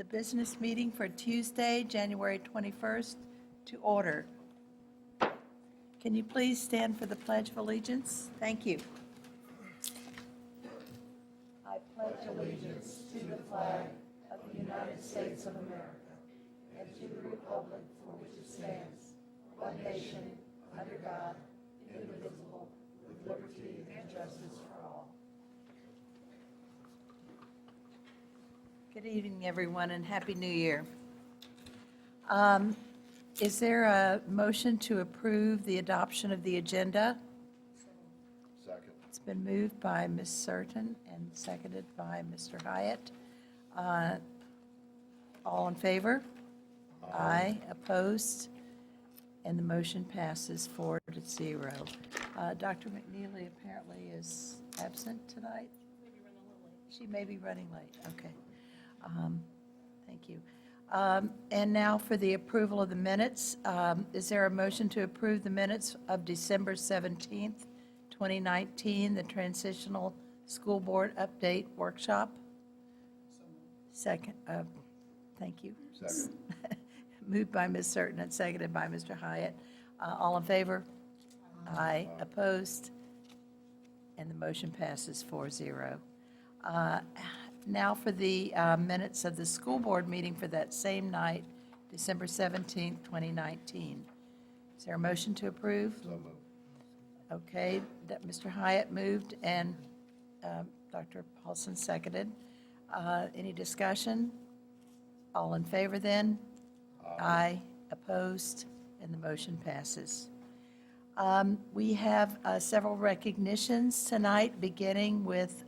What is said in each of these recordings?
the business meeting for Tuesday, January 21st, to order. Can you please stand for the Pledge of Allegiance? Thank you. I pledge allegiance to the flag of the United States of America and to the republic for which it stands, one nation, under God, indivisible, with liberty and justice for all. Good evening, everyone, and Happy New Year. Is there a motion to approve the adoption of the agenda? Second. It's been moved by Ms. Surton and seconded by Mr. Hyatt. All in favor? Aye. Opposed? And the motion passes 4-0. Dr. McNeely apparently is absent tonight. She may be running late. Okay. Thank you. And now for the approval of the minutes. Is there a motion to approve the minutes of December 17th, 2019, the Transitional School Board Update Workshop? Second. Thank you. Second. Moved by Ms. Surton and seconded by Mr. Hyatt. All in favor? Aye. Opposed? And the motion passes 4-0. Now for the minutes of the school board meeting for that same night, December 17th, 2019. Is there a motion to approve? So moved. Okay, that Mr. Hyatt moved and Dr. Paulson seconded. Any discussion? All in favor then? Aye. Opposed? And the motion passes. We have several recognitions tonight, beginning with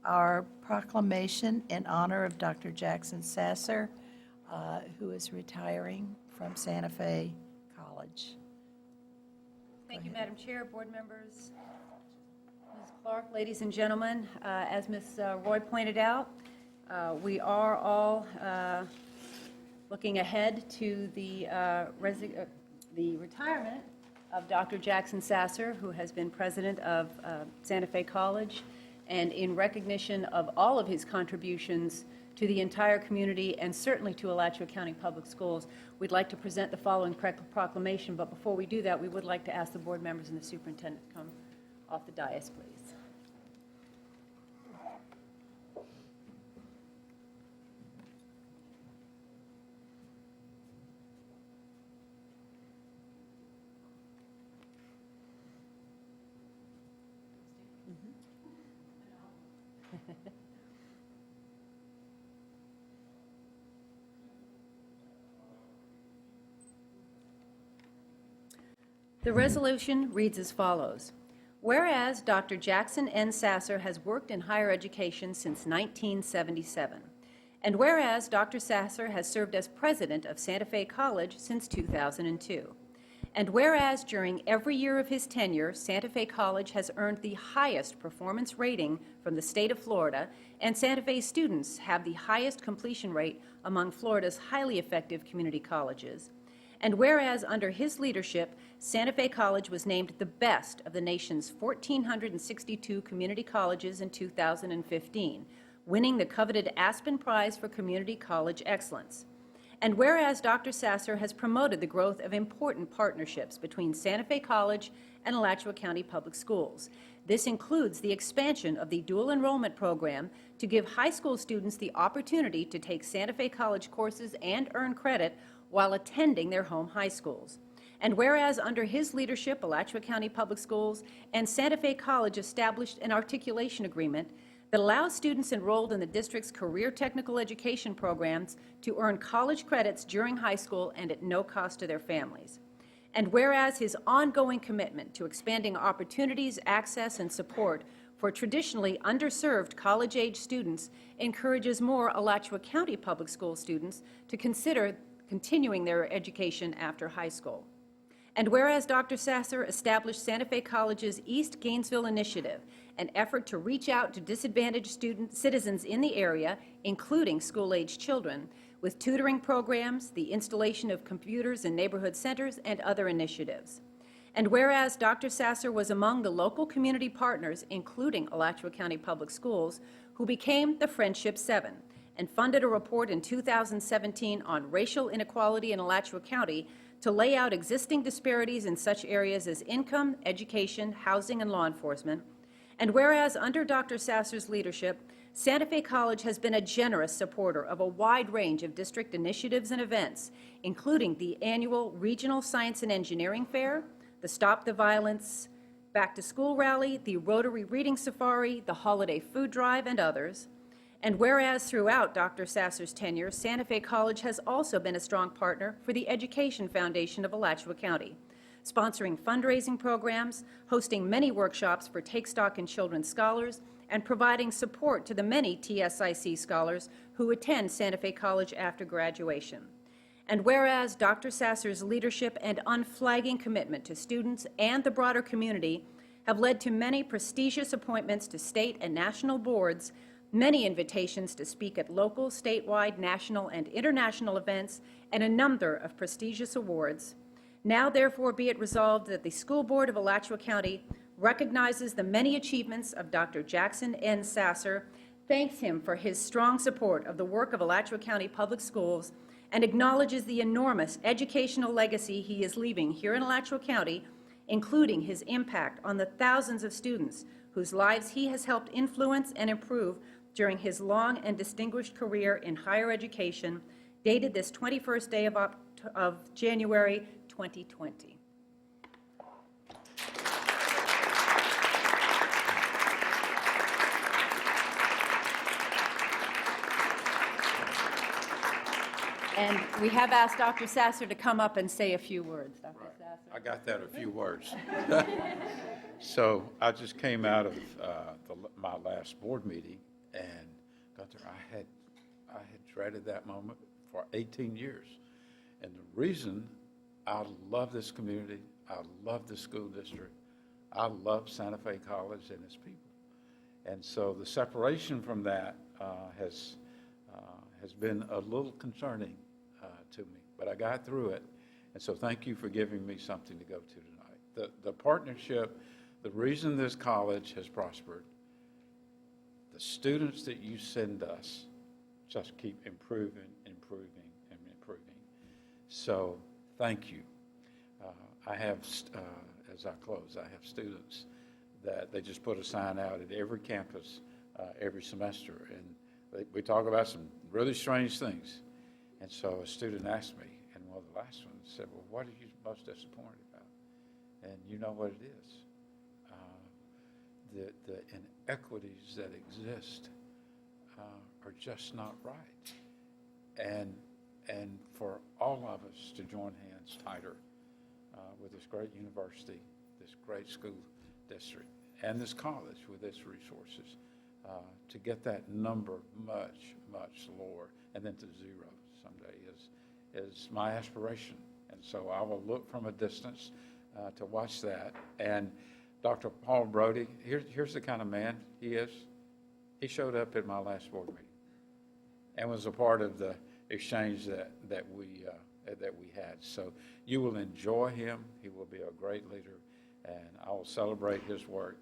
our proclamation in honor of Dr. Jackson Sasser, who is retiring from Santa Fe College. Thank you, Madam Chair, board members, Ms. Clark, ladies and gentlemen. As Ms. Roy pointed out, we are all looking ahead to the retirement of Dr. Jackson Sasser, who has been president of Santa Fe College, and in recognition of all of his contributions to the entire community and certainly to Alachua County Public Schools, we'd like to present the following proclamation. But before we do that, we would like to ask the board members and the superintendent to come off the dais, please. The resolution reads as follows. Whereas Dr. Jackson N. Sasser has worked in higher education since 1977, and whereas Dr. Sasser has served as president of Santa Fe College since 2002, and whereas during every year of his tenure, Santa Fe College has earned the highest performance rating from the state of Florida, and Santa Fe students have the highest completion rate among Florida's highly effective community colleges, and whereas under his leadership, Santa Fe College was named the best of the nation's 1,462 community colleges in 2015, winning the coveted Aspen Prize for Community College Excellence. And whereas Dr. Sasser has promoted the growth of important partnerships between Santa Fe College and Alachua County Public Schools. This includes the expansion of the dual enrollment program to give high school students the opportunity to take Santa Fe College courses and earn credit while attending their home high schools. And whereas under his leadership, Alachua County Public Schools and Santa Fe College established an articulation agreement that allows students enrolled in the district's career technical education programs to earn college credits during high school and at no cost to their families. And whereas his ongoing commitment to expanding opportunities, access, and support for traditionally underserved college-age students encourages more Alachua County Public School students to consider continuing their education after high school. And whereas Dr. Sasser established Santa Fe College's East Gainesville Initiative, an effort to reach out to disadvantaged citizens in the area, including school-age children, with tutoring programs, the installation of computers in neighborhood centers, and other initiatives. And whereas Dr. Sasser was among the local community partners, including Alachua County Public Schools, who became the Friendship Seven, and funded a report in 2017 on racial inequality in Alachua County to lay out existing disparities in such areas as income, education, housing, and law enforcement. And whereas under Dr. Sasser's leadership, Santa Fe College has been a generous supporter of a wide range of district initiatives and events, including the annual Regional Science and Engineering Fair, the Stop the Violence Back to School Rally, the Rotary Reading Safari, the Holiday Food Drive, and others. And whereas throughout Dr. Sasser's tenure, Santa Fe College has also been a strong partner for the Education Foundation of Alachua County, sponsoring fundraising programs, hosting many workshops for Take Stock in Children scholars, and providing support to the many TSIC scholars who attend Santa Fe College after graduation. And whereas Dr. Sasser's leadership and unflagging commitment to students and the broader community have led to many prestigious appointments to state and national boards, many invitations to speak at local, statewide, national, and international events, and a number of prestigious awards. Now, therefore, be it resolved that the School Board of Alachua County recognizes the many achievements of Dr. Jackson N. Sasser, thanks him for his strong support of the work of Alachua County Public Schools, and acknowledges the enormous educational legacy he is leaving here in Alachua County, including his impact on the thousands of students whose lives he has helped influence and improve during his long and distinguished career in higher education, dated this 21st day of January 2020. And we have asked Dr. Sasser to come up and say a few words. Dr. Sasser. I got that, a few words. So I just came out of my last board meeting, and Gunther, I had dreaded that moment for 18 years. And the reason I love this community, I love the school district, I love Santa Fe College and its people. And so the separation from that has been a little concerning to me, but I got through it. And so thank you for giving me something to go to tonight. The partnership, the reason this college has prospered, the students that you send us just keep improving, improving, and improving. So thank you. I have, as I close, I have students that they just put a sign out at every campus every semester, and we talk about some really strange things. And so a student asked me, and one of the last ones said, well, what are you most disappointed about? And you know what it is. The inequities that exist are just not right. And for all of us to join hands tighter with this great university, this great school district, and this college with its resources, to get that number much, much lower, and then to zero someday is my aspiration. And so I will look from a distance to watch that. And Dr. Paul Brody, here's the kind of man he is. He showed up at my last board meeting and was a part of the exchange that we had. So you will enjoy him. He will be a great leader, and I will celebrate his work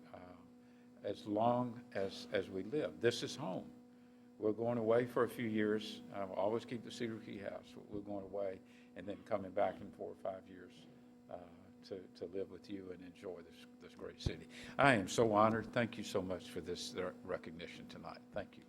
as long as we live. This is home. We're going away for a few years. We'll always keep the Cedar Key House. We're going away and then coming back in 4 or 5 years to live with you and enjoy this great city. I am so honored. Thank you so much for this recognition tonight. Thank you.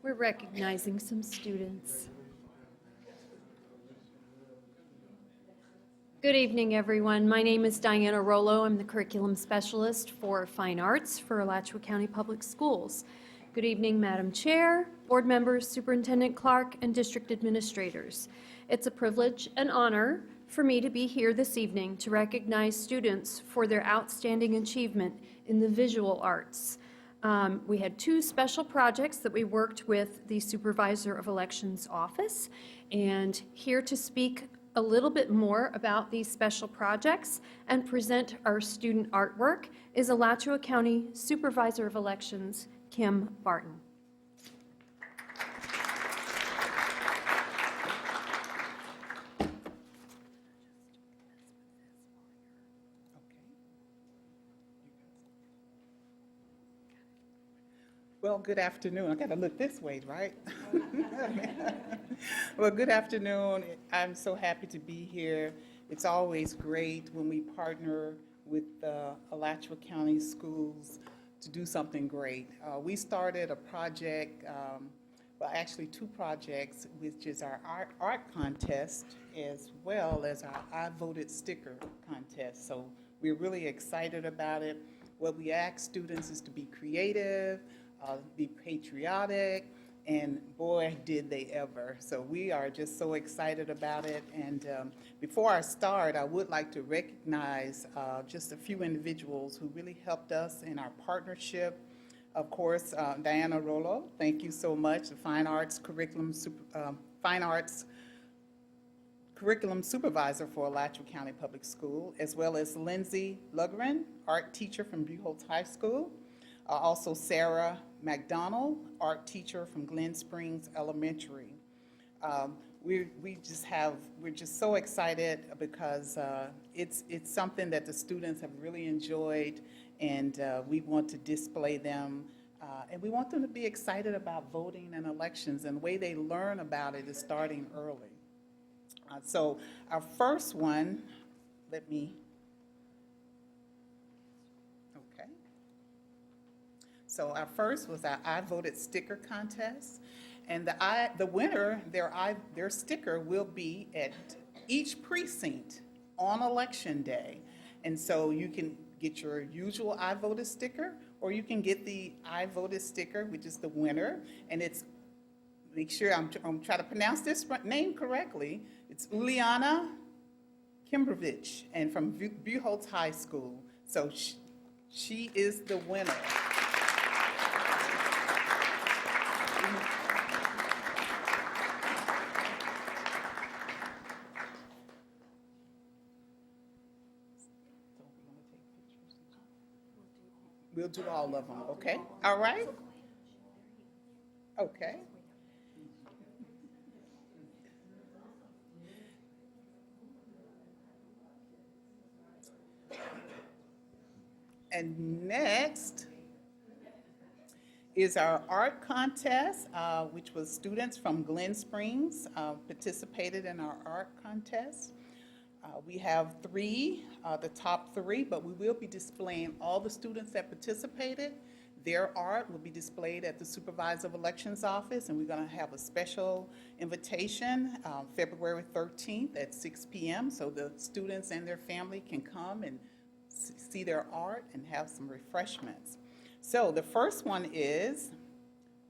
We're recognizing some students. Good evening, everyone. My name is Diana Rollo. I'm the curriculum specialist for fine arts for Alachua County Public Schools. Good evening, Madam Chair, board members, Superintendent Clark, and district administrators. It's a privilege and honor for me to be here this evening to recognize students for their outstanding achievement in the visual arts. We had two special projects that we worked with the Supervisor of Elections office, and here to speak a little bit more about these special projects and present our student artwork is Alachua County Supervisor of Elections, Kim Barton. Well, good afternoon. I got to look this way, right? Well, good afternoon. I'm so happy to be here. It's always great when we partner with Alachua County Schools to do something great. We started a project, well, actually two projects, which is our art contest as well as our I Voted sticker contest. So we're really excited about it. What we ask students is to be creative, be patriotic, and boy, did they ever. So we are just so excited about it. And before I start, I would like to recognize just a few individuals who really helped us in our partnership. Of course, Diana Rollo, thank you so much, the Fine Arts Curriculum Supervisor for Alachua County Public School, as well as Lindsay Lugren, art teacher from Buchholz High School. Also Sarah McDonald, art teacher from Glen Springs Elementary. We're just so excited because it's something that the students have really enjoyed, and we want to display them. And we want them to be excited about voting and elections, and the way they learn about it is starting early. So our first one, So our first was our I Voted sticker contest, and the winner, their sticker will be at each precinct on election day. And so you can get your usual I Voted sticker, or you can get the I Voted sticker, which is the winner, and it's, make sure I'm trying to pronounce this name correctly. It's Uliana Kimbrovich, and from Buchholz High School. So she is the winner. We'll do all of them, okay? All right? Okay. And next is our art contest, which was students from Glen Springs participated in our art contest. We have three, the top three, but we will be displaying all the students that participated. Their art will be displayed at the Supervisor of Elections office, and we're going to have a special invitation February 13th at 6 p.m. so the students and their family can come and see their art and have some refreshments. So the first one is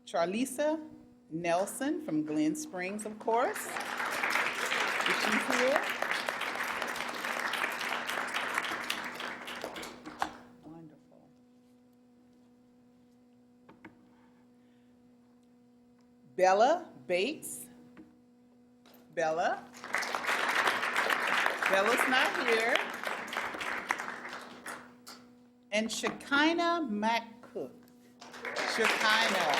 Charlisa Nelson from Glen Springs, of course. Is she here? Wonderful. Bella Bates. Bella's not here. And Shekinah McCook. Shekinah.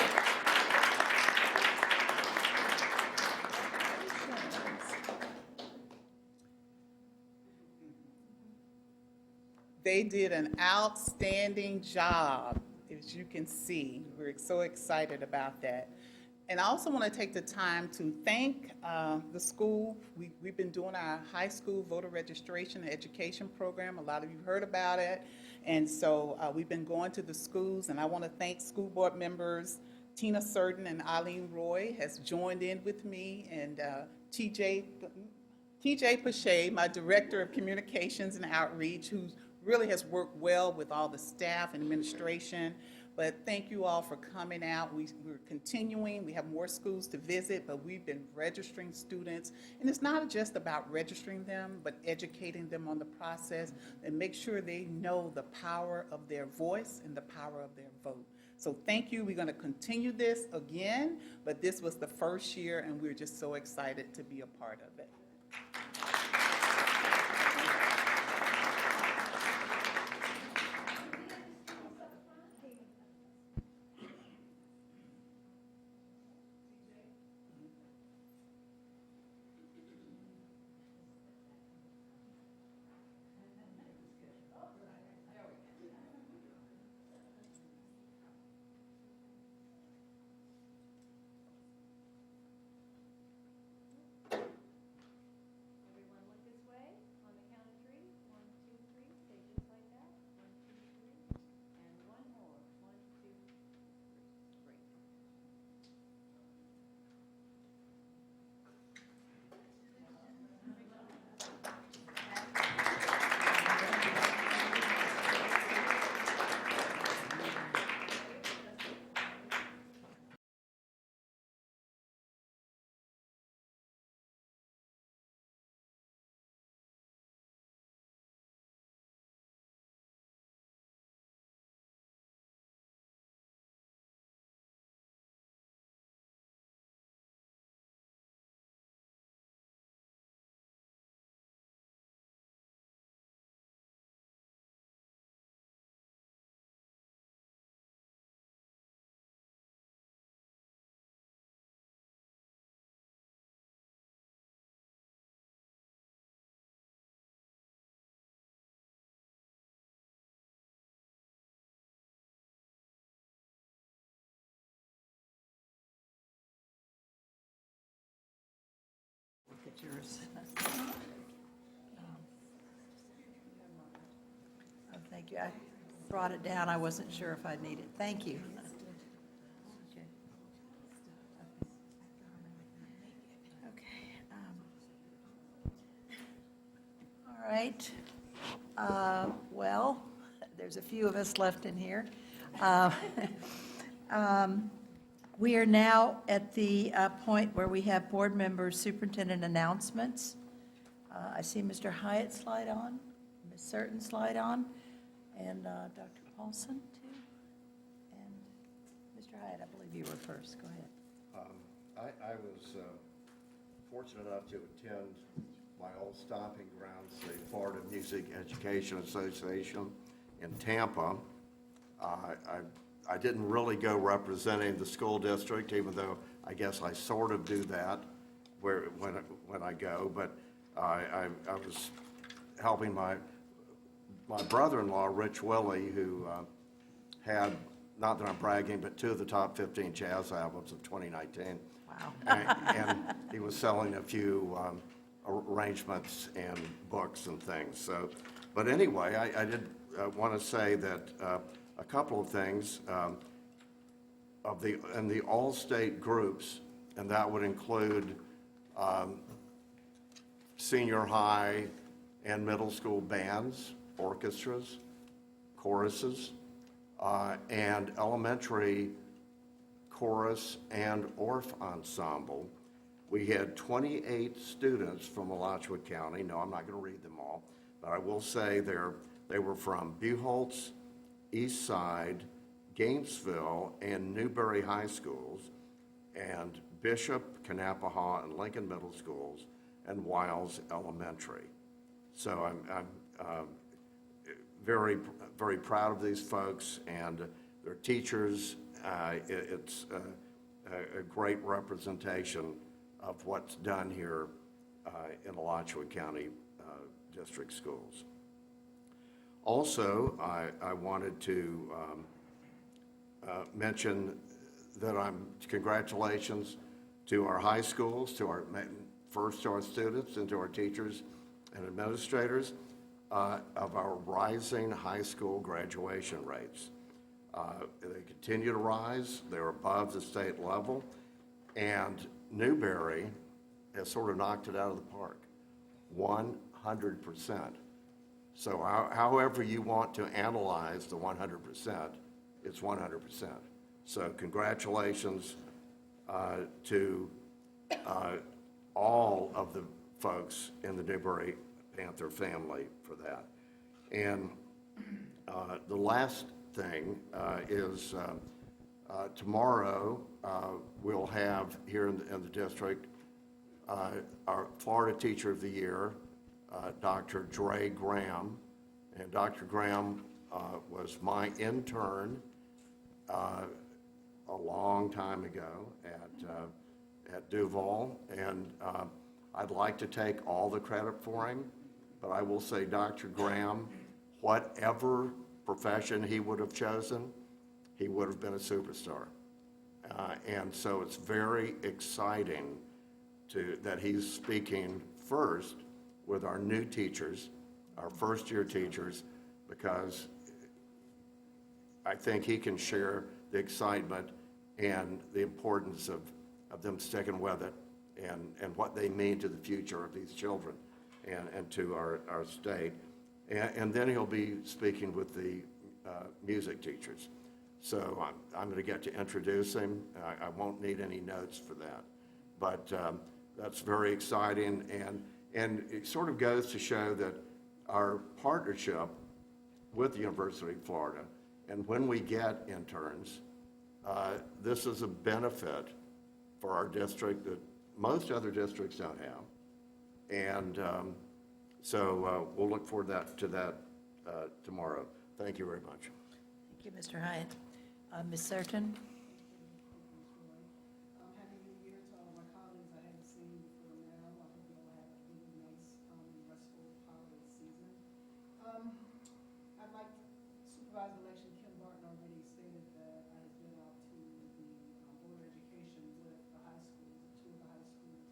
They did an outstanding job, as you can see. We're so excited about that. And I also want to take the time to thank the school. We've been doing our high school voter registration and education program. A lot of you heard about it. And so we've been going to the schools, and I want to thank school board members Tina Certain and Eileen Roy has joined in with me, and TJ Pache, my Director of Communications and Outreach, who really has worked well with all the staff and administration. But thank you all for coming out. We're continuing. We have more schools to visit, but we've been registering students. And it's not just about registering them, but educating them on the process and make sure they know the power of their voice and the power of their vote. So thank you. We're going to continue this again, but this was the first year, and we're just so excited to be a part of it. Everyone look this way. On the count of three. 1, 2, 3. Say just like that. 1, 2, 3. And one more. 1, 2, 3. Great. Look at yours. Oh, thank you. I brought it down. I wasn't sure if I'd need it. Thank you. Okay. Okay. All right. Well, there's a few of us left in here. Uh, We are now at the point where we have board members' superintendent announcements. I see Mr. Hyatt slide on, Ms. Certain slide on, and Dr. Paulson, too. And Mr. Hyatt, I believe you were first. Go ahead. I was fortunate enough to attend my old stomping grounds, the Florida Music Education Association in Tampa. I didn't really go representing the school district, even though I guess I sort of do that when I go. But I was helping my brother-in-law, Rich Willie, who had, not that I'm bragging, but 2 of the top 15 jazz albums of 2019. Wow. And he was selling a few arrangements and books and things. So, but anyway, I did want to say that a couple of things in the all-state groups, and that would include senior high and middle school bands, orchestras, choruses, and elementary chorus and Orff ensemble. We had 28 students from Alachua County. No, I'm not going to read them all, but I will say they were from Buchholz, East Side, Gainesville, and Newberry High Schools, and Bishop, Kanapaha, and Lincoln Middle Schools, and Wiles Elementary. So I'm very, very proud of these folks and their teachers. It's a great representation of what's done here in Alachua County District Schools. Also, I wanted to mention that congratulations to our high schools, first to our students and to our teachers and administrators of our rising high school graduation rates. They continue to rise. They're above the state level. And Newberry has sort of knocked it out of the park, 100%. So however you want to analyze the 100%, it's 100%. So congratulations to all of the folks in the Newberry Panther family for that. And the last thing is tomorrow we'll have here in the district our Florida Teacher of the Year, Dr. Dre Graham. And Dr. Graham was my intern a long time ago at Duval, and I'd like to take all the credit for him, but I will say Dr. Graham, whatever profession he would have chosen, he would have been a superstar. And so it's very exciting that he's speaking first with our new teachers, our first-year teachers, because I think he can share the excitement and the importance of them sticking with it and what they mean to the future of these children and to our state. And then he'll be speaking with the music teachers. So I'm going to get to introduce him. I won't need any notes for that. But that's very exciting, and it sort of goes to show that our partnership with the University of Florida, and when we get interns, this is a benefit for our district that most other districts don't have. And so we'll look forward to that tomorrow. Thank you very much. Thank you, Mr. Hyatt. Ms. Serton? Happy New Year to all my colleagues I haven't seen before now. I hope you all have a really nice, restful holiday season. I'd like Supervisor Election Kim Barton already stated that I have been out to the Board of Education with the high schools, two of the high schools.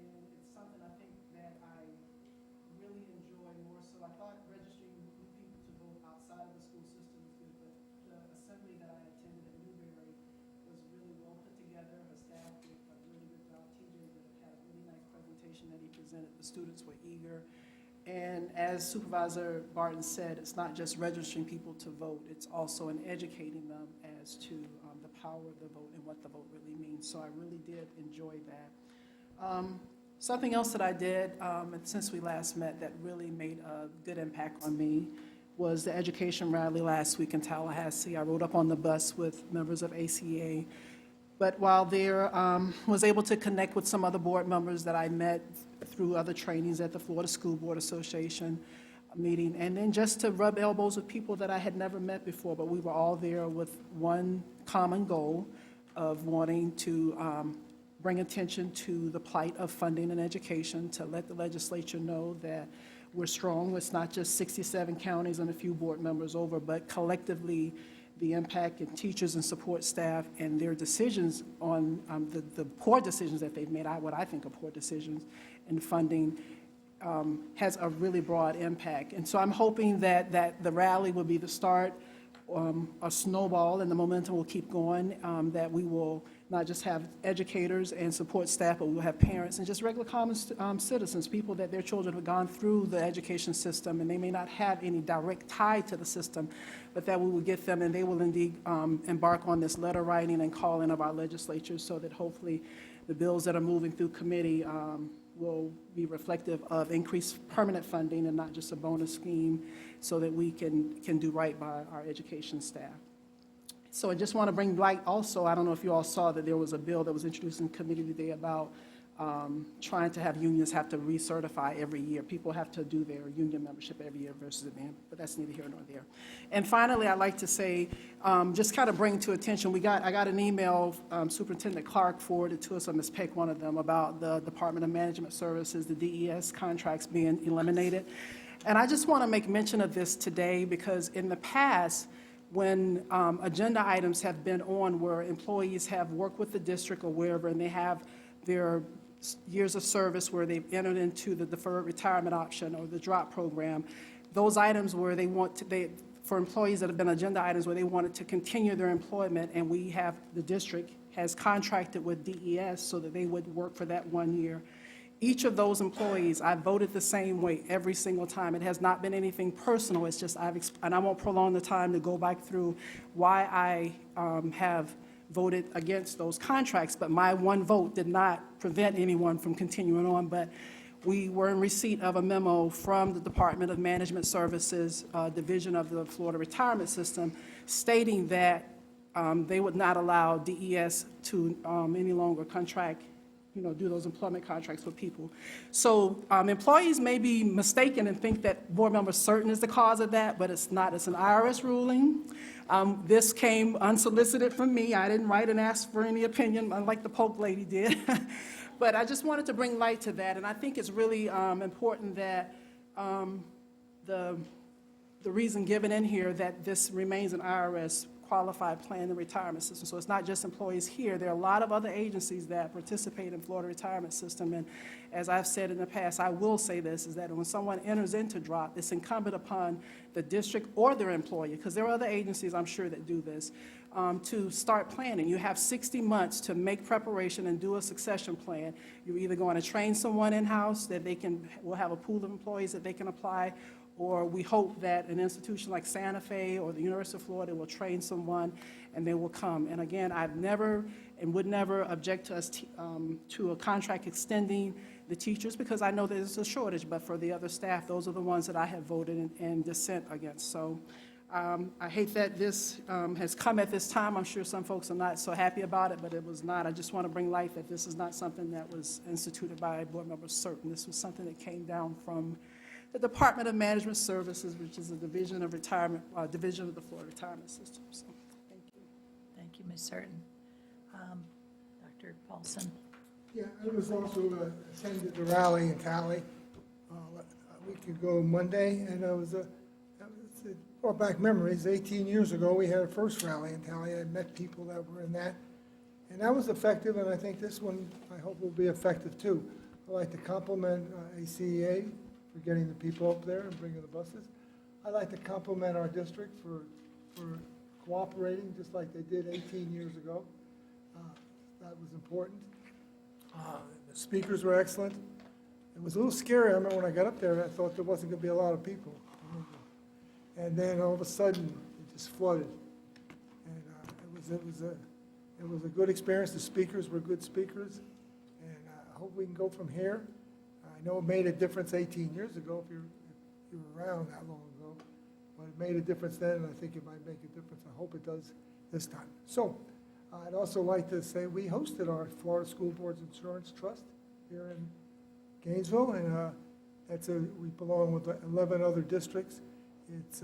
And it's something I think that I really enjoy more so. I thought registering new people to vote outside of the school system was good, but the assembly that I attended at Newberry was really well put together. Her staff did a really good job. TJ had a really nice presentation that he presented. The students were eager. And as Supervisor Barton said, it's not just registering people to vote, it's also in educating them as to the power of the vote and what the vote really means. So I really did enjoy that. Something else that I did, and since we last met, that really made a good impact on me was the education rally last week in Tallahassee. I rode up on the bus with members of ACA. But while there, was able to connect with some other board members that I met through other trainings at the Florida School Board Association meeting, and then just to rub elbows with people that I had never met before, but we were all there with one common goal of wanting to bring attention to the plight of funding and education, to let the legislature know that we're strong. It's not just 67 counties and a few board members over, but collectively the impact in teachers and support staff and their decisions on the poor decisions that they've made, what I think are poor decisions in funding, has a really broad impact. And so I'm hoping that the rally will be the start, a snowball, and the momentum will keep going, that we will not just have educators and support staff, but we'll have parents and just regular common citizens, people that their children have gone through the education system and they may not have any direct tie to the system, but that we will get them and they will indeed embark on this letter writing and calling of our legislatures so that hopefully the bills that are moving through committee will be reflective of increased permanent funding and not just a bonus scheme, so that we can do right by our education staff. So I just want to bring light also, I don't know if you all saw that there was a bill that was introduced in committee today about trying to have unions have to recertify every year. People have to do their union membership every year versus a man, but that's neither here nor there. And finally, I'd like to say, just kind of bring to attention, I got an email, Superintendent Clark forwarded to us, or Ms. Peck, one of them, about the Department of Management Services, the DES contracts being eliminated. And I just want to make mention of this today because in the past, when agenda items have been on where employees have worked with the district or wherever, and they have their years of service where they've entered into the deferred retirement option or the drop program, those items where for employees that have been agenda items where they wanted to continue their employment, and the district has contracted with DES so that they would work for that 1 year. Each of those employees, I voted the same way every single time. It has not been anything personal, it's just and I won't prolong the time to go back through why I have voted against those contracts, but my one vote did not prevent anyone from continuing on. But we were in receipt of a memo from the Department of Management Services, Division of the Florida Retirement System, stating that they would not allow DES to any longer do those employment contracts with people. So employees may be mistaken and think that board member Certain is the cause of that, but it's not. It's an IRS ruling. This came unsolicited from me. I didn't write and ask for any opinion, unlike the Polk lady did. But I just wanted to bring light to that, and I think it's really important that the reason given in here that this remains an IRS qualified plan in the retirement system. So it's not just employees here. There are a lot of other agencies that participate in Florida retirement system. And as I've said in the past, I will say this, is that when someone enters into DROP, it's incumbent upon the district or their employer, because there are other agencies I'm sure that do this, to start planning. You have 60 months to make preparation and do a succession plan. You're either going to train someone in-house that we'll have a pool of employees that they can apply, or we hope that an institution like Santa Fe or the University of Florida will train someone and they will come. And again, I've never and would never object to us to a contract extending the teachers, because I know there's a shortage, but for the other staff, those are the ones that I have voted in dissent against. So I hate that this has come at this time. I'm sure some folks are not so happy about it, but it was not. I just want to bring light that this is not something that was instituted by board member Certain. This was something that came down from the Department of Management Services, which is a division of retirement, division of the Florida retirement system. So, thank you. Thank you, Ms. Certain. Dr. Paulson. Yeah, I was also attended the rally in Cali a week ago Monday, and it brought back memories. 18 years ago, we had our first rally in Cali. I met people that were in that, and that was effective, and I think this one, I hope, will be effective too. I'd like to compliment ACEA for getting the people up there and bringing the buses. I'd like to compliment our district for cooperating, just like they did 18 years ago. That was important. The speakers were excellent. It was a little scary. I remember when I got up there, I thought there wasn't going to be a lot of people. And then all of a sudden, it just flooded. And it was a good experience. The speakers were good speakers. And I hope we can go from here. I know it made a difference 18 years ago, if you were around that long ago, but it made a difference then, and I think it might make a difference. I hope it does this time. So I'd also like to say we hosted our Florida School Boards Insurance Trust here in Gainesville, and we belong with 11 other districts. It's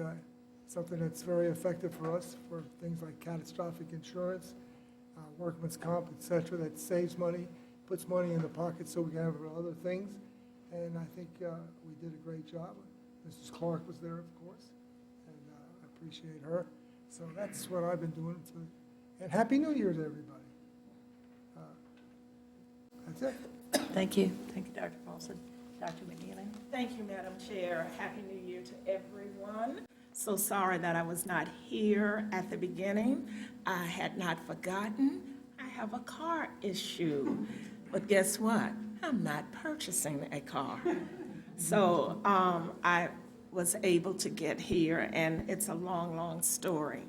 something that's very effective for us for things like catastrophic insurance, workman's comp, et cetera, that saves money, puts money in the pocket so we can have other things. And I think we did a great job. Mrs. Clark was there, of course, and I appreciate her. So that's what I've been doing. And Happy New Year to everybody. That's it. Thank you. Thank you, Dr. Paulson. Dr. McNeely. Thank you, Madam Chair. Happy New Year to everyone. So sorry that I was not here at the beginning. I had not forgotten. I have a car issue. But guess what? I'm not purchasing a car. So I was able to get here, and it's a long, long story.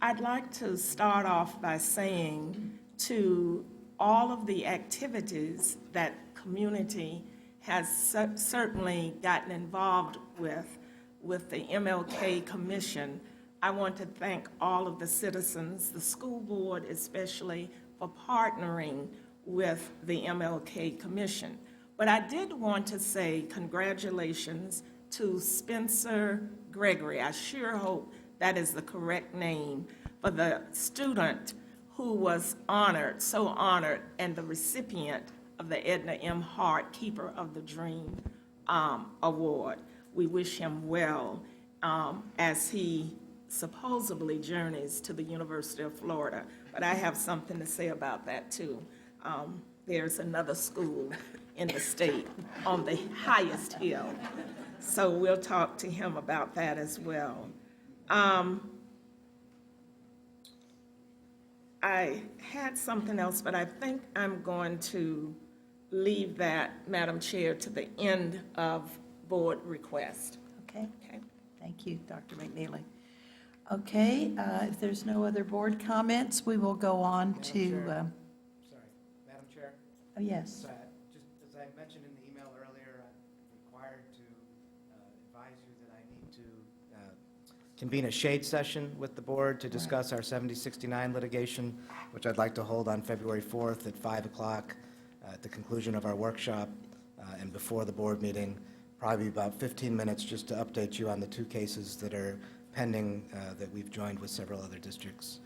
I'd like to start off by saying to all of the activities that community has certainly gotten involved with the MLK Commission, I want to thank all of the citizens, the school board especially, for partnering with the MLK Commission. But I did want to say congratulations to Spencer Gregory. I sure hope that is the correct name, for the student who was honored, so honored, and the recipient of the Edna M. Hart Keeper of the Dream Award. We wish him well as he supposedly journeys to the University of Florida. But I have something to say about that, too. There's another school in the state on the highest hill. So we'll talk to him about that as well. I had something else, but I think I'm going to leave that, Madam Chair, to the end of board request. Okay, Okay? thank you, Dr. McNeely. Okay, if there's no other board comments, we will go on to, Sorry, Madam Chair? oh, yes. So, just as I mentioned in the email earlier, I'm required to advise you that I need to convene a shade session with the board to discuss our 7069 litigation, which I'd like to hold on February 4th at 5 o'clock at the conclusion of our workshop and before the board meeting, probably about 15 minutes just to update you on the two cases that are pending that we've joined with several other districts.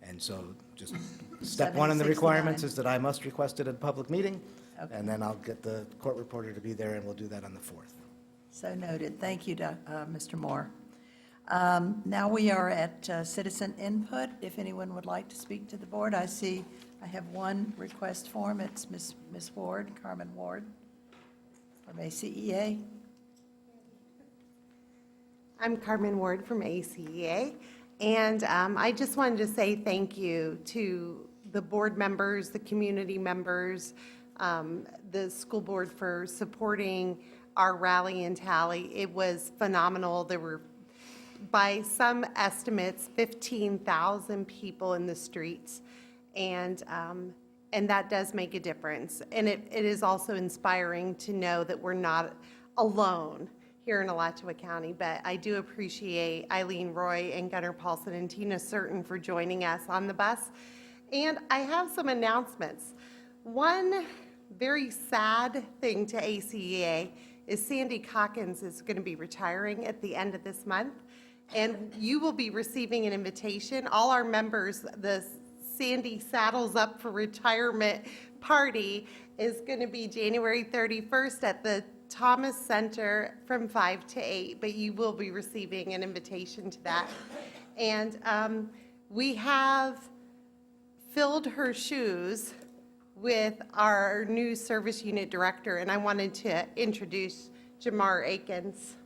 And so just step one in the 7069. requirements is that I must request it at a public meeting, Okay. and then I'll get the court reporter to be there, and we'll do that on the 4th. So noted. Thank you, Mr. Moore. Now we are at citizen input. If anyone would like to speak to the board, I see I have one request form. It's Ms. Ward, Carmen Ward from ACEA. I'm Carmen Ward from ACEA, and I just wanted to say thank you to the board members, the community members, the school board for supporting our rally and tally. It was phenomenal. There were, by some estimates, 15,000 people in the streets, and that does make a difference. And it is also inspiring to know that we're not alone here in Alachua County, but I do appreciate Eileen Roy and Gunnar Paulson and Tina Certain for joining us on the bus. And I have some announcements. One very sad thing to ACEA is Sandy Calkins is going to be retiring at the end of this month, and you will be receiving an invitation. All our members, the Sandy Saddles Up for Retirement party is going to be January 31st at the Thomas Center from 5 to 8, but you will be receiving an invitation to that. And we have filled her shoes with our new service unit director, and I wanted to introduce Jamar Akins.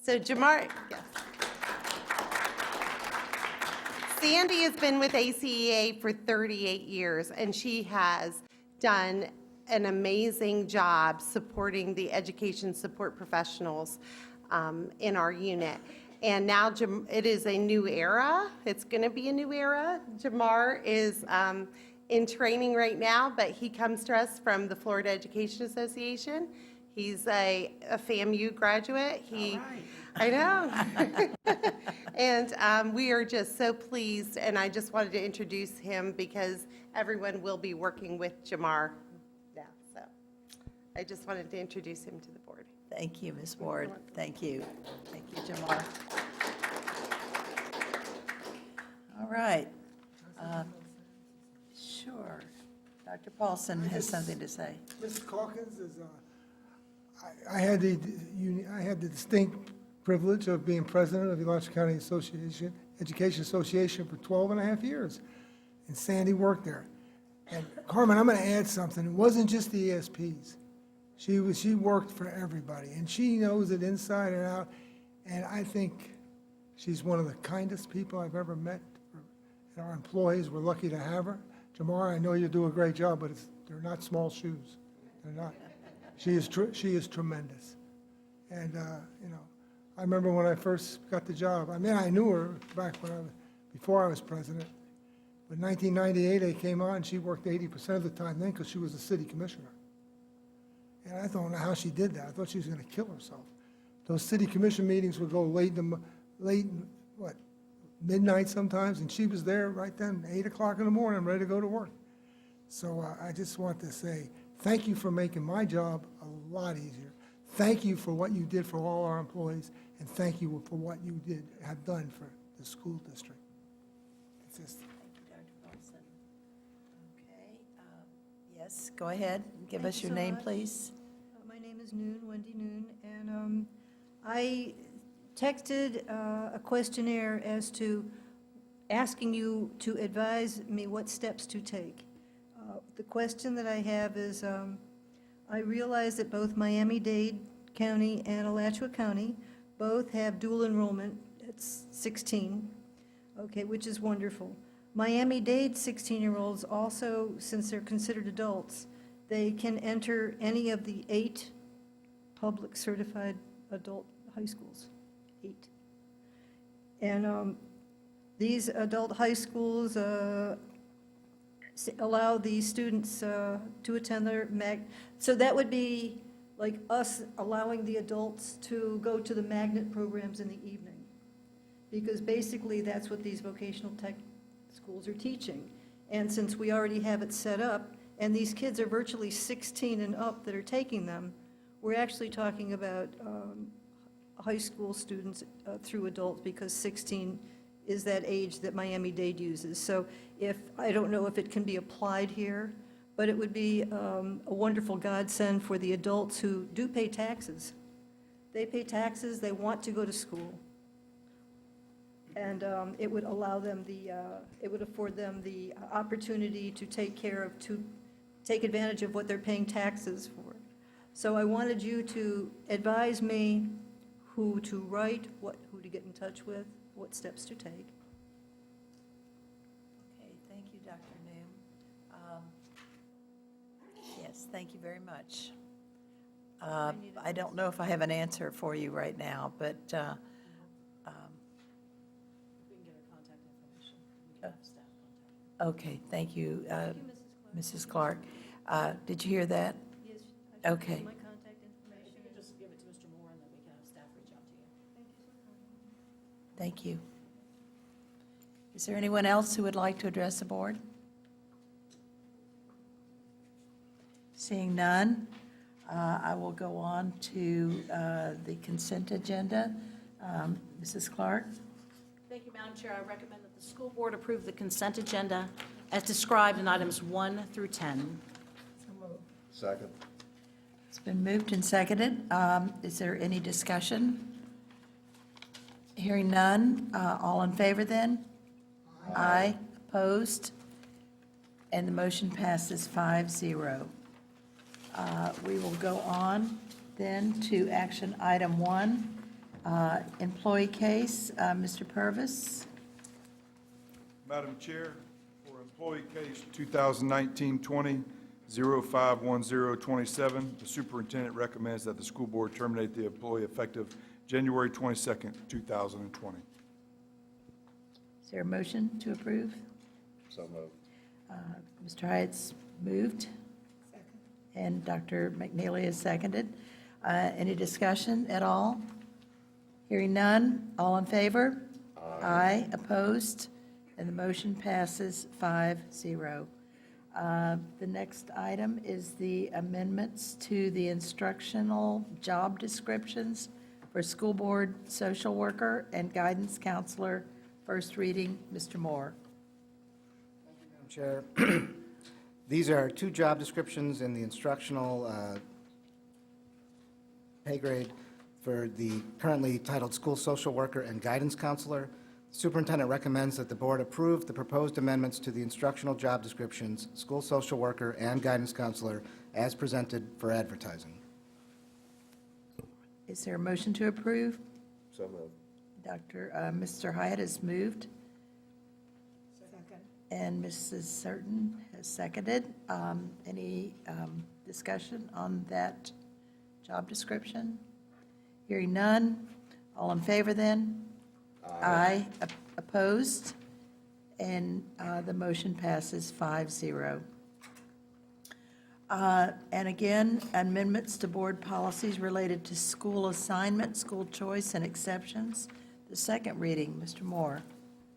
So Jamar, yes. Sandy has been with ACEA for 38 years, and she has done an amazing job supporting the education support professionals in our unit. And now it is a new era. It's going to be a new era. Jamar is in training right now, but he comes to us from the Florida Education Association. He's a FAMU graduate. I know. And we are just so pleased, and I just wanted to introduce him because everyone will be working with Jamar now. So I just wanted to introduce him to the board. Thank you, Ms. Ward. Thank you. Thank you, Jamar. All right. Sure. Dr. Paulson has something to say. Mrs. Calkins is, I had the distinct privilege of being president of the Alachua County Education Association for 12 and a half years. And Sandy worked there. And Carmen, I'm going to add something. It wasn't just the ESPs. She worked for everybody, and she knows it inside and out. And I think she's one of the kindest people I've ever met. And our employees, we're lucky to have her. Jamar, I know you do a great job, but they're not small shoes. They're not. She is tremendous. And I remember when I first got the job. I mean, I knew her back before I was president. But in 1998, I came on. She worked 80% of the time then because she was the city commissioner. And I don't know how she did that. I thought she was going to kill herself. Those city commission meetings would go late, midnight sometimes, and she was there right then, 8 o'clock in the morning, ready to go to work. So I just want to say thank you for making my job a lot easier. Thank you for what you did for all our employees, and thank you for what you have done for the school district. It's just. Thank you, Dr. Paulson. Okay. Yes, go ahead. Give Thank us you your so name, much. please. My name is Wendy Noon, and I texted a questionnaire as to asking you to advise me what steps to take. The question that I have is, I realize that both Miami-Dade County and Alachua County both have dual enrollment. It's 16, okay, which is wonderful. Miami-Dade 16-year-olds also, since they're considered adults, they can enter any of the 8 public certified adult high schools, 8. And these adult high schools allow the students to attend their so that would be like us allowing the adults to go to the magnet programs in the evening. Because basically, that's what these vocational tech schools are teaching. And since we already have it set up, and these kids are virtually 16 and up that are taking them, we're actually talking about high school students through adults, because 16 is that age that Miami-Dade uses. So I don't know if it can be applied here, but it would be a wonderful godsend for the adults who do pay taxes. They pay taxes, they want to go to school. And it would allow them it would afford them the opportunity to take advantage of what they're paying taxes for. So I wanted you to advise me who to write, who to get in touch with, what steps to take. Okay, thank you, Dr. Noon. Yes, thank you very much. I don't know if I have an answer for you right now, but We can get our contact information. We can have staff contact. okay, thank you, Mrs. Clark. Did you hear that? Yes. Okay. My contact information. If you could just give it to Mr. Moore, and then we can have staff reach out to you. Thank you. Is there anyone else who would like to address the board? Seeing none, I will go on to the consent agenda. Mrs. Clark? Thank you, Madam Chair. I recommend that the school board approve the consent agenda as described in items 1 through 10. Second. It's been moved and seconded. Is there any discussion? Hearing none, all in favor then? Aye. Opposed? And the motion passes 5-0. We will go on then to action item 1, employee case. Mr. Purvis? Madam Chair, for employee case 2019-20, 051027, the superintendent recommends that the school board terminate the employee effective January 22nd, 2020. Is there a motion to approve? So moved. Mr. Hyatt's moved. And Dr. McNeely is seconded. Any discussion at all? Hearing none, all in favor? Aye. Opposed? And the motion passes 5-0. The next item is the amendments to the instructional job descriptions for school board social worker and guidance counselor. First reading, Mr. Moore. Madam Chair, these are 2 job descriptions in the instructional pay grade for the currently titled school social worker and guidance counselor. Superintendent recommends that the board approve the proposed amendments to the instructional job descriptions, school social worker and guidance counselor, as presented for advertising. Is there a motion to approve? So moved. Mr. Hyatt has moved, Second. and Mrs. Certain has seconded. Any discussion on that job description? Hearing none. All in favor then? Aye. Opposed? And the motion passes 5-0. And again, amendments to board policies related to school assignment, school choice, and exceptions. The second reading, Mr. Moore.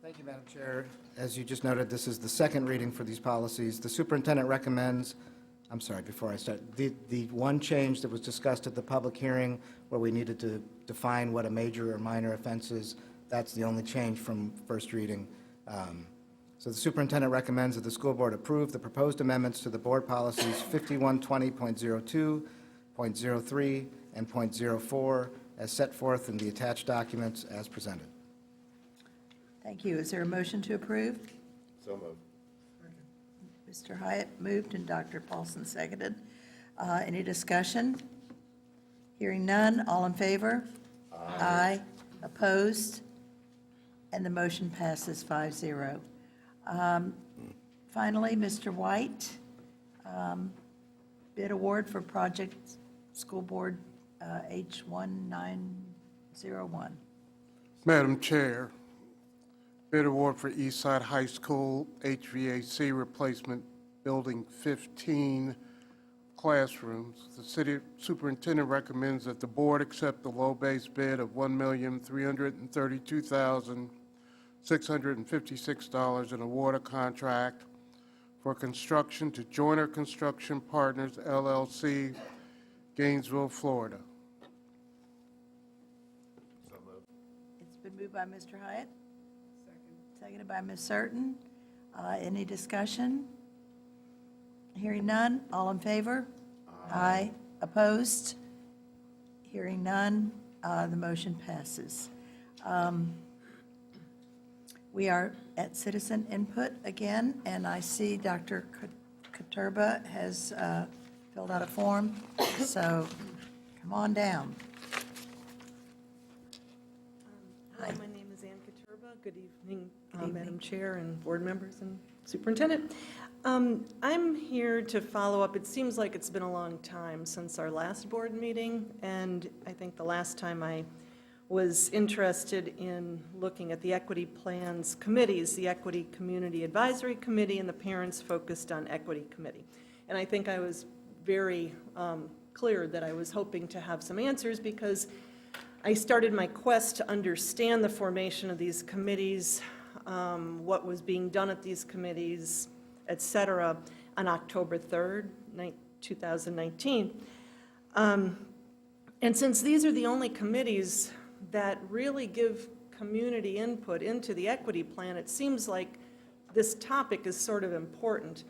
Thank you, Madam Chair. As you just noted, this is the second reading for these policies. The superintendent recommends, I'm sorry, before I start, the one change that was discussed at the public hearing where we needed to define what a major or minor offense is, that's the only change from first reading. So the superintendent recommends that the school board approve the proposed amendments to the board policies 5120.02, .03, and .04 as set forth in the attached documents as presented. Thank you. Is there a motion to approve? So moved. Mr. Hyatt moved and Dr. Paulson seconded. Any discussion? Hearing none, all in favor? Aye. Opposed? And the motion passes 5-0. Finally, Mr. White, bid award for project School Board H1901. Madam Chair, bid award for Eastside High School HVAC replacement Building 15 classrooms. The city superintendent recommends that the board accept the low base bid of $1,332,656 and award a contract for construction to Joyner Construction Partners, LLC, Gainesville, Florida. It's been moved by Mr. Hyatt. Seconded by Ms. Certain. Any discussion? Hearing none, all in favor? Aye. Opposed? Hearing none, the motion passes. We are at citizen input again, and I see Dr. Katurba has filled out a form, so come on down. Hello, my name is Ann Katurba. Good evening, Madam Chair and board members and superintendent. I'm here to follow up. It seems like it's been a long time since our last board meeting, and I think the last time I was interested in looking at the equity plans committees, the Equity Community Advisory Committee and the Parents Focused on Equity Committee. And I think I was very clear that I was hoping to have some answers because I started my quest to understand the formation of these committees, what was being done at these committees, et cetera, on October 3rd, 2019. And since these are the only committees that really give community input into the equity plan, it seems like this topic is sort of important.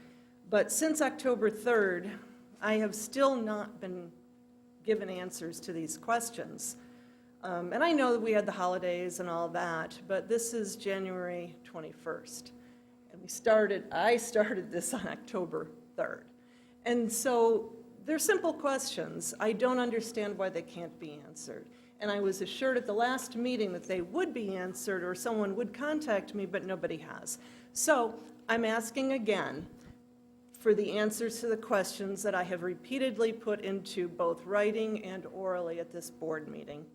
But since October 3rd, I have still not been given answers to these questions. And I know that we had the holidays and all that, but this is January 21st. And I started this on October 3rd. And so they're simple questions. I don't understand why they can't be answered. And I was assured at the last meeting that they would be answered or someone would contact me, but nobody has. So I'm asking again for the answers to the questions that I have repeatedly put into both writing and orally at this board meeting.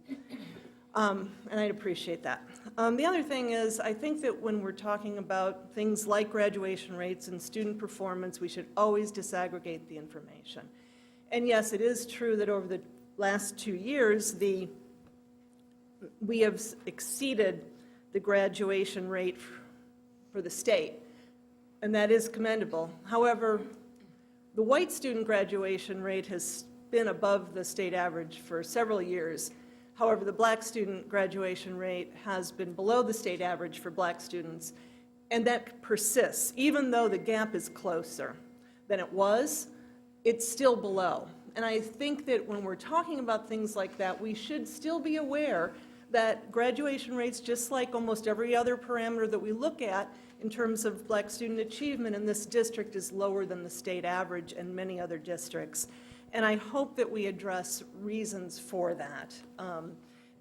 And I'd appreciate that. The other thing is, I think that when we're talking about things like graduation rates and student performance, we should always disaggregate the information. And yes, it is true that over the last 2 years, we have exceeded the graduation rate for the state, and that is commendable. However, the white student graduation rate has been above the state average for several years. However, the black student graduation rate has been below the state average for black students, and that persists. Even though the gap is closer than it was, it's still below. And I think that when we're talking about things like that, we should still be aware that graduation rates, just like almost every other parameter that we look at in terms of black student achievement in this district, is lower than the state average and many other districts. And I hope that we address reasons for that.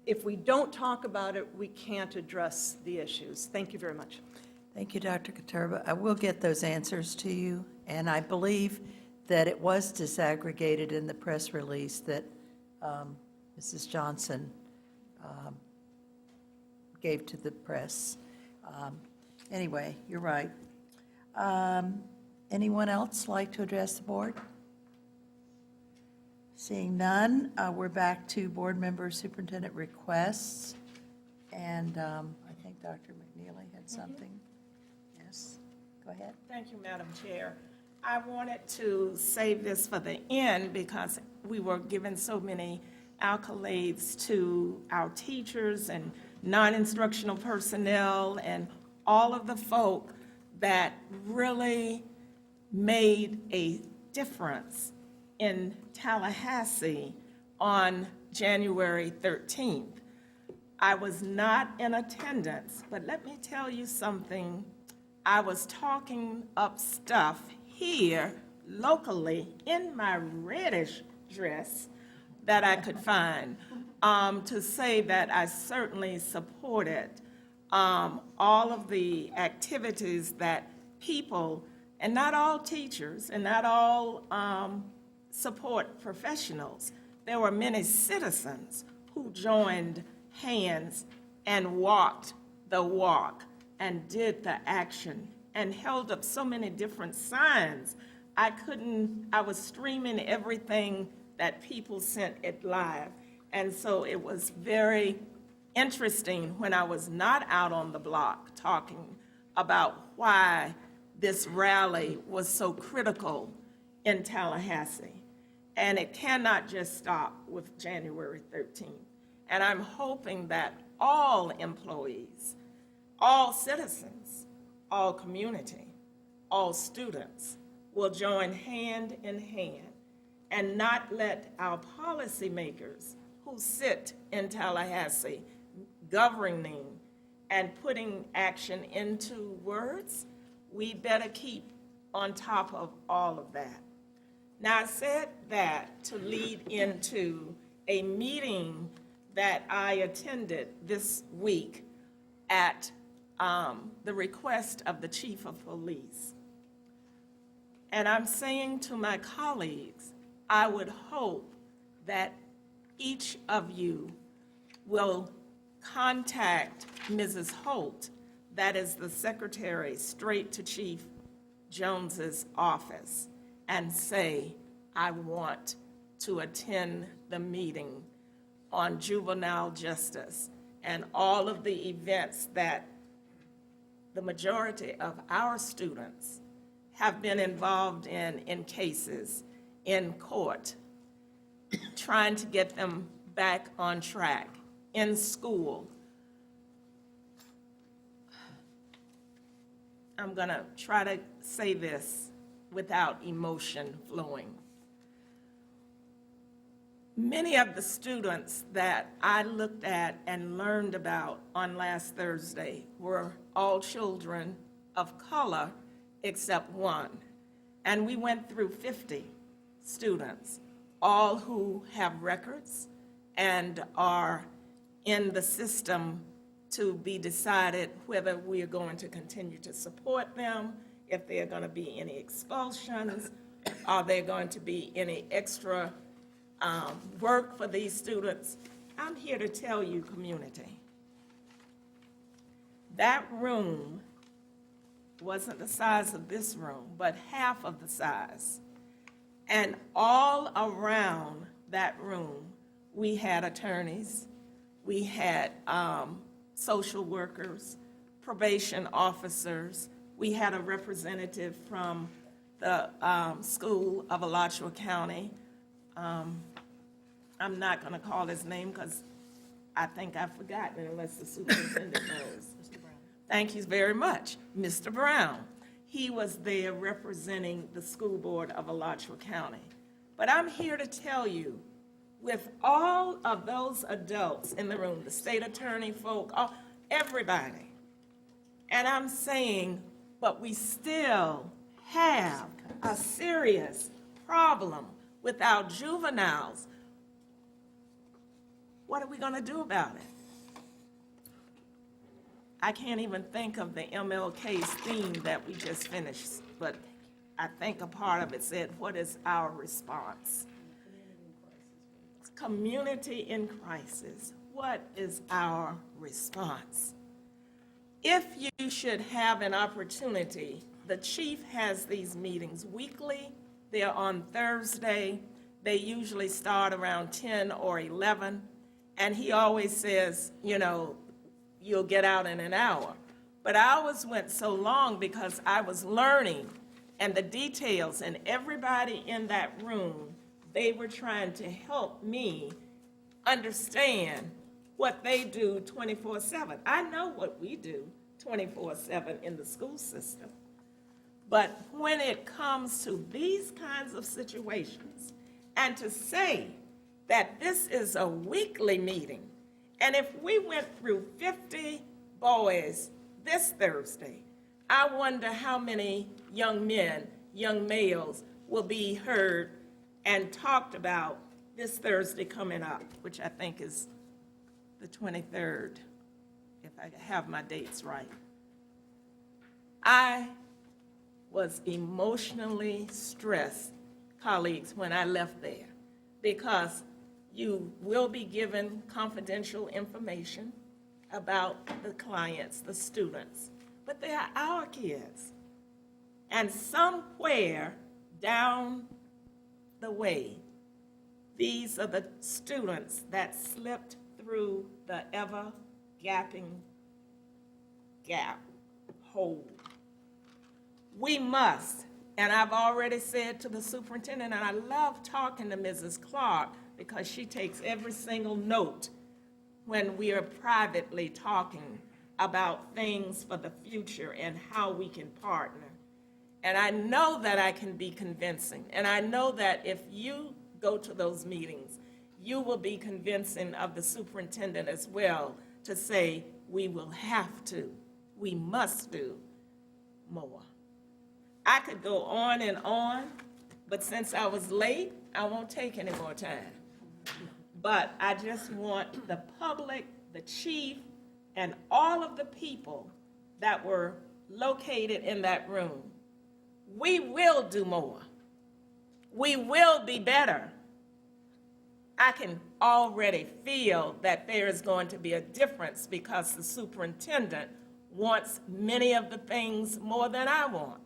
If we don't talk about it, we can't address the issues. Thank you very much. Thank you, Dr. Katurba. I will get those answers to you, and I believe that it was disaggregated in the press release that Mrs. Johnson gave to the press. Anyway, you're right. Anyone else like to address the board? Seeing none, we're back to board member superintendent requests. And I think Dr. McNeely had something. Yes, go ahead. Thank you, Madam Chair. I wanted to save this for the end because we were given so many accolades to our teachers and non-instructional personnel and all of the folk that really made a difference in Tallahassee on January 13th. I was not in attendance, but let me tell you something. I was talking up stuff here locally in my reddish dress that I could find to say that I certainly supported all of the activities that people, and not all teachers, and not all support professionals, there were many citizens who joined hands and walked the walk and did the action and held up so many different signs. I was streaming everything that people sent it live. And so it was very interesting when I was not out on the block talking about why this rally was so critical in Tallahassee. And it cannot just stop with January 13th. And I'm hoping that all employees, all citizens, all community, all students will join hand in hand and not let our policymakers who sit in Tallahassee governing and putting action into words, we better keep on top of all of that. Now, I said that to lead into a meeting that I attended this week at the request of the chief of police. And I'm saying to my colleagues, I would hope that each of you will contact Mrs. Holt, that is the secretary, straight to Chief Jones's office, and say, I want to attend the meeting on juvenile justice and all of the events that the majority of our students have been involved in cases in court, trying to get them back on track in school. I'm going to try to say this without emotion flowing. Many of the students that I looked at and learned about on last Thursday were all children of color except one. And we went through 50 students, all who have records and are in the system to be decided whether we are going to continue to support them, if there are going to be any expulsions, are there going to be any extra work for these students. I'm here to tell you, community, that room wasn't the size of this room, but half of the size. And all around that room, we had attorneys, we had social workers, probation officers, we had a representative from the school of Alachua County. I'm not going to call his name because I think I've forgotten unless the superintendent knows. Mr. Brown. Thank you very much. Mr. Brown. He was there representing the school board of Alachua County. But I'm here to tell you, with all of those adults in the room, the state attorney folk, everybody, and I'm saying, but we still have a serious problem with our juveniles. What are we going to do about it? I can't even think of the MLK's theme that we just finished, but I think a part of it said, what is our response? Community in crisis. What is our response? If you should have an opportunity, the chief has these meetings weekly. They're on Thursday. They usually start around 10 or 11. And he always says, you know, you'll get out in an hour. But ours went so long because I was learning and the details, and everybody in that room, they were trying to help me understand what they do 24/7. I know what we do 24/7 in the school system. But when it comes to these kinds of situations, and to say that this is a weekly meeting, and if we went through 50 boys this Thursday, I wonder how many young men, young males will be heard and talked about this Thursday coming up, which I think is the 23rd, if I have my dates right. I was emotionally stressed, colleagues, when I left there, because you will be given confidential information about the clients, the students, but they are our kids. And somewhere down the way, these are the students that slipped through the ever-gapping gap hole. We must, and I've already said to the superintendent, and I love talking to Mrs. Clark because she takes every single note when we are privately talking about things for the future and how we can partner. And I know that I can be convincing, and I know that if you go to those meetings, you will be convincing of the superintendent as well to say, we will have to, we must do more. I could go on, but since I was late, I won't take any more time. But I just want the public, the chief, and all of the people that were located in that room, we will do more. We will be better. I can already feel that there is going to be a difference because the superintendent wants many of the things more than I want.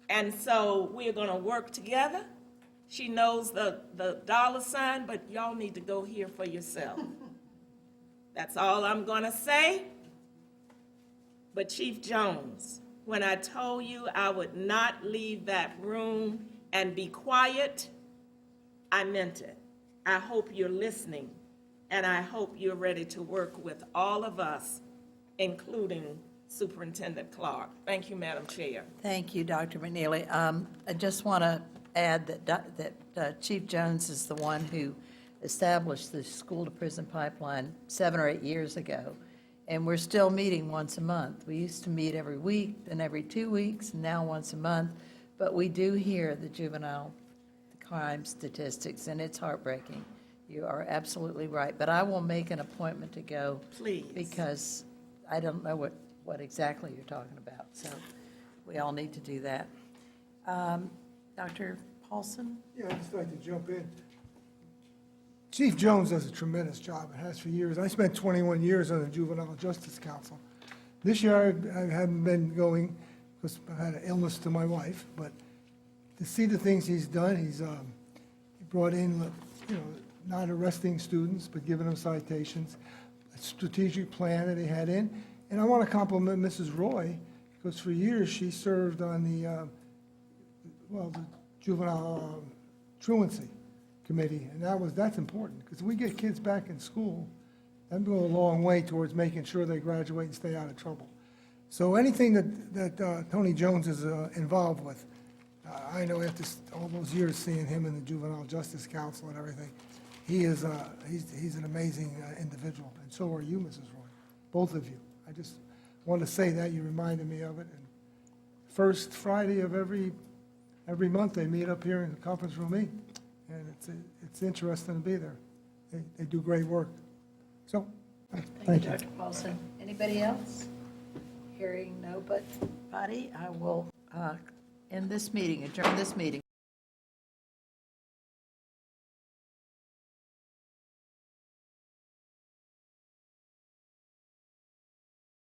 And so we're going to work together. She knows the dollar sign, but y'all need to go here for yourself. That's all I'm going to say. But Chief Jones, when I told you I would not leave that room and be quiet, I meant it. I hope you're listening, and I hope you're ready to work with all of us, including Superintendent Clark. Thank you, Madam Chair. Thank you, Dr. McNeely. I just want to add that Chief Jones is the one who established the school-to-prison pipeline 7 or 8 years ago, and we're still meeting once a month. We used to meet every week, then every 2 weeks, and now once a month, but we do hear the juvenile crime statistics, and it's heartbreaking. You are absolutely right, but I will make an appointment to go. Please. Because I don't know what exactly you're talking about, so we all need to do that. Dr. Paulson? Yeah, I'd just like to jump in. Chief Jones does a tremendous job, and has for years. I spent 21 years on the Juvenile Justice Council. This year, I haven't been going because I had an illness to my wife, but to see the things he's done, he brought in, not arresting students, but giving them citations, a strategic plan that he had in. And I want to compliment Mrs. Roy, because for years she served on the Juvenile Truancy Committee, and that's important, because we get kids back in school, that goes a long way towards making sure they graduate and stay out of trouble. So anything that Tony Jones is involved with, I know after all those years seeing him in the Juvenile Justice Council and everything, he's an amazing individual, and so are you, Mrs. Roy, both of you. I just want to say that, you reminded me of it. And first Friday of every month, they meet up here in the conference room E, and it's interesting to be there. They do great work. So, thank you. Dr. Paulson. Anybody else? Hearing nobody, I will end this meeting, adjourn this meeting.